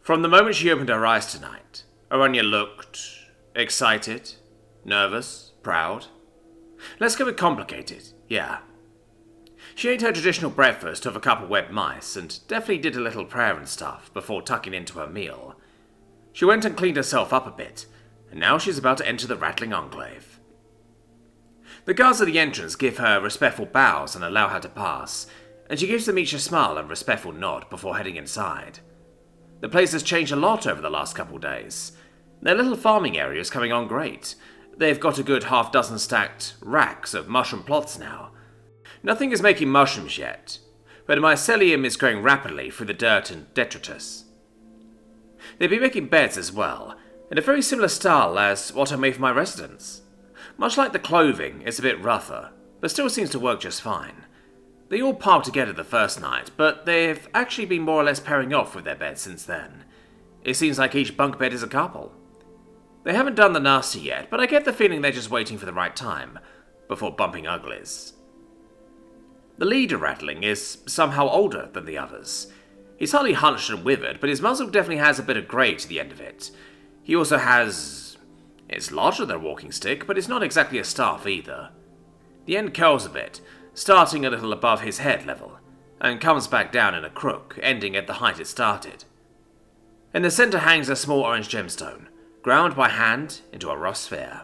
From the moment she opened her eyes tonight, Aranya looked excited, nervous, proud. Let's go with complicated, yeah. She ate her traditional breakfast of a couple wet mice and definitely did a little prayer and stuff before tucking into her meal. She went and cleaned herself up a bit, and now she's about to enter the rattling enclave. The guards at the entrance give her respectful bows and allow her to pass, and she gives them each a smile and respectful nod before heading inside. The place has changed a lot over the last couple days. Their little farming area is coming on great. They've got a good half-dozen stacked racks of mushroom plots now. Nothing is making mushrooms yet, but mycelium is growing rapidly through the dirt and detritus. They've been making beds as well, in a very similar style as what I made for my residence. Much like the clothing, it's a bit rougher, but still seems to work just fine. They all parked together the first night, but they've actually been more or less pairing off with their beds since then. It seems like each bunk bed is a couple. They haven't done the nasty yet, but I get the feeling they're just waiting for the right time, before bumping uglies. The leader rattling is somehow older than the others. He's hardly hunched and withered, but his muzzle definitely has a bit of grey to the end of it. He also has... It's larger than a walking stick, but it's not exactly a staff either. The end curls a bit, starting a little above his head level, and comes back down in a crook, ending at the height it started. In the centre hangs a small orange gemstone, ground by hand into a rough sphere.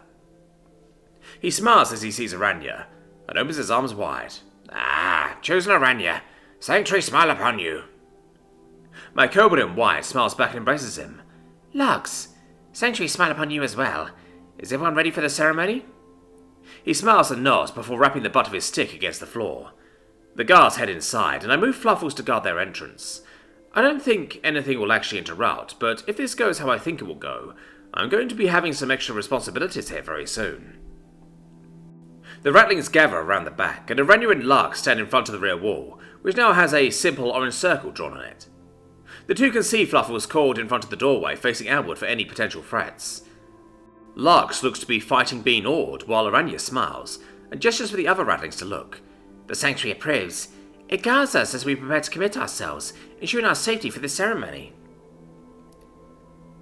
He smiles as he sees Aranya, and opens his arms wide. "Ah, chosen Aranya, sanctuary smile upon you." My kobold in white smiles back and embraces him. "Lux, sanctuary smile upon you as well. Is everyone ready for the ceremony?" He smiles and nods before rapping the butt of his stick against the floor. The guards head inside, and I move Fluffles to guard their entrance. I don't think anything will actually interrupt, but if this goes how I think it will go, I'm going to be having some extra responsibilities here very soon. The rattlings gather around the back, and Aranya and Lux stand in front of the rear wall, which now has a simple orange circle drawn on it. The two can see Fluffles called in front of the doorway, facing outward for any potential threats. Lux looks to be fighting being awed, while Aranya smiles, and gestures for the other rattlings to look. The sanctuary approves. It guards us as we prepare to commit ourselves, ensuring our safety for this ceremony.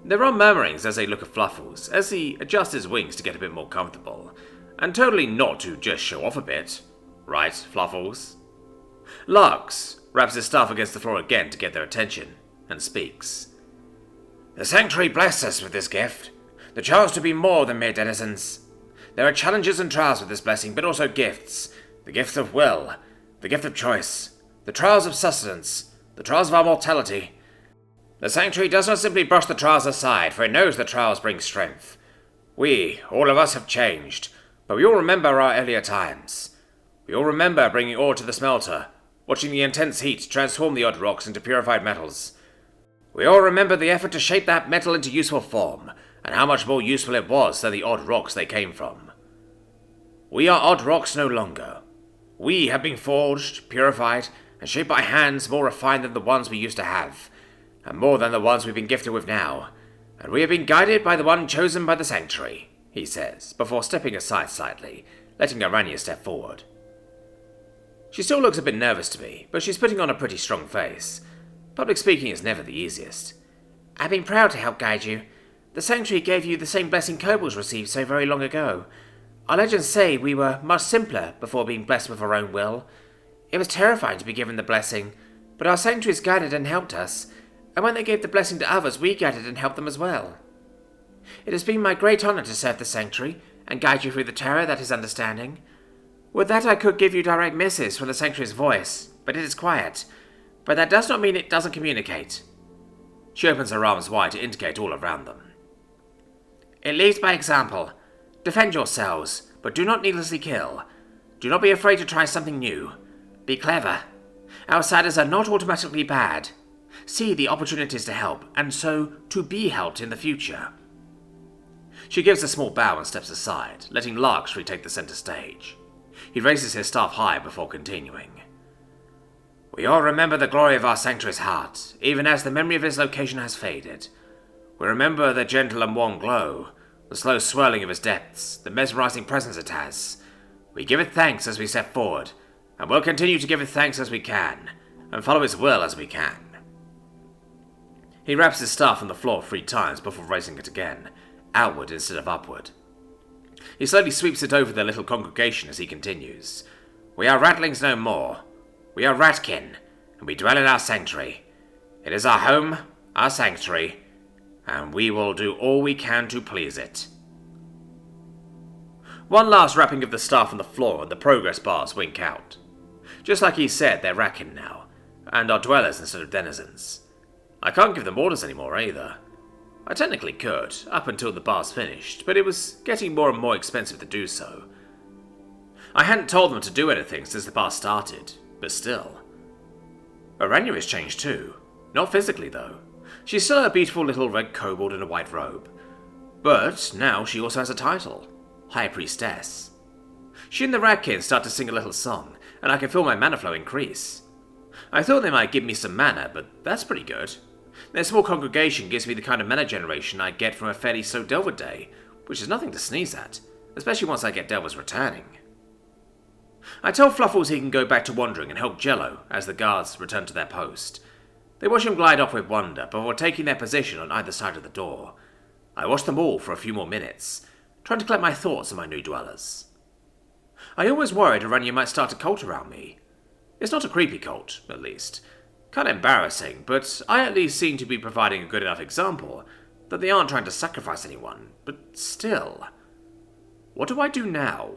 There are murmurings as they look at Fluffles, as he adjusts his wings to get a bit more comfortable, and totally not to just show off a bit. Right, Fluffles? Lux raps his staff against the floor again to get their attention, and speaks. The sanctuary blessed us with this gift, the chance to be more than mere denizens. There are challenges and trials with this blessing, but also gifts. The gift of will, the gift of choice, the trials of sustenance, the trials of our mortality. The sanctuary does not simply brush the trials aside, for it knows the trials bring strength. We, all of us, have changed, but we all remember our earlier times. We all remember bringing ore to the smelter, watching the intense heat transform the odd rocks into purified metals. We all remember the effort to shape that metal into useful form, and how much more useful it was than the odd rocks they came from. We are odd rocks no longer. We have been forged, purified, and shaped by hands more refined than the ones we used to have, and more than the ones we've been gifted with now, and we have been guided by the one chosen by the sanctuary, he says, before stepping aside slightly, letting Aranya step forward. She still looks a bit nervous to me, but she's putting on a pretty strong face. Public speaking is never the easiest. I've been proud to help guide you. The sanctuary gave you the same blessing kobolds received so very long ago. Our legends say we were much simpler before being blessed with our own will. It was terrifying to be given the blessing, but our sanctuaries guided and helped us, and when they gave the blessing to others, we guided and helped them as well. It has been my great honor to serve the sanctuary, and guide you through the terror that is understanding. With that I could give you direct messages from the sanctuary's voice, but it is quiet. But that does not mean it doesn't communicate. She opens her arms wide to indicate all around them. It leads by example. Defend yourselves, but do not needlessly kill. Do not be afraid to try something new. Be clever. Outsiders are not automatically bad. See the opportunities to help, and so to be helped in the future. She gives a small bow and steps aside, letting Lux retake the center stage. He raises his staff high before continuing. We all remember the glory of our sanctuary's heart, even as the memory of its location has faded. We remember the gentle and warm glow, the slow swirling of its depths, the mesmerizing presence it has. We give it thanks as we step forward, and will continue to give it thanks as we can, and follow its will as we can. He raps his staff on the floor 3 times before raising it again, outward instead of upward. He slowly sweeps it over their little congregation as he continues. We are ratlings no more. We are ratkin, and we dwell in our sanctuary. It is our home, our sanctuary, and we will do all we can to please it. One last rapping of the staff on the floor and the progress bars wink out. Just like he said, they're Rakin now, and are dwellers instead of denizens. I can't give them orders anymore either. I technically could, up until the bar's finished, but it was getting more and more expensive to do so. I hadn't told them to do anything since the bar started, but still. Orania has changed too. Not physically though. She's still a beautiful little red kobold in a white robe. But now she also has a title. High Priestess. She and the Radkin start to sing a little song, and I can feel my mana flow increase. I thought they might give me some mana, but that's pretty good. Their small congregation gives me the kind of mana generation I get from a fairly slow Delver day, which is nothing to sneeze at, especially once I get Delvers returning. I tell Fluffles he can go back to wandering and help Jello as the guards return to their post. They watch him glide off with wonder before taking their position on either side of the door. I watch them all for a few more minutes, trying to collect my thoughts on my new dwellers. I always worried Orania might start a cult around me. It's not a creepy cult, at least. Kinda embarrassing, but I at least seem to be providing a good enough example that they aren't trying to sacrifice anyone, but still. What do I do now?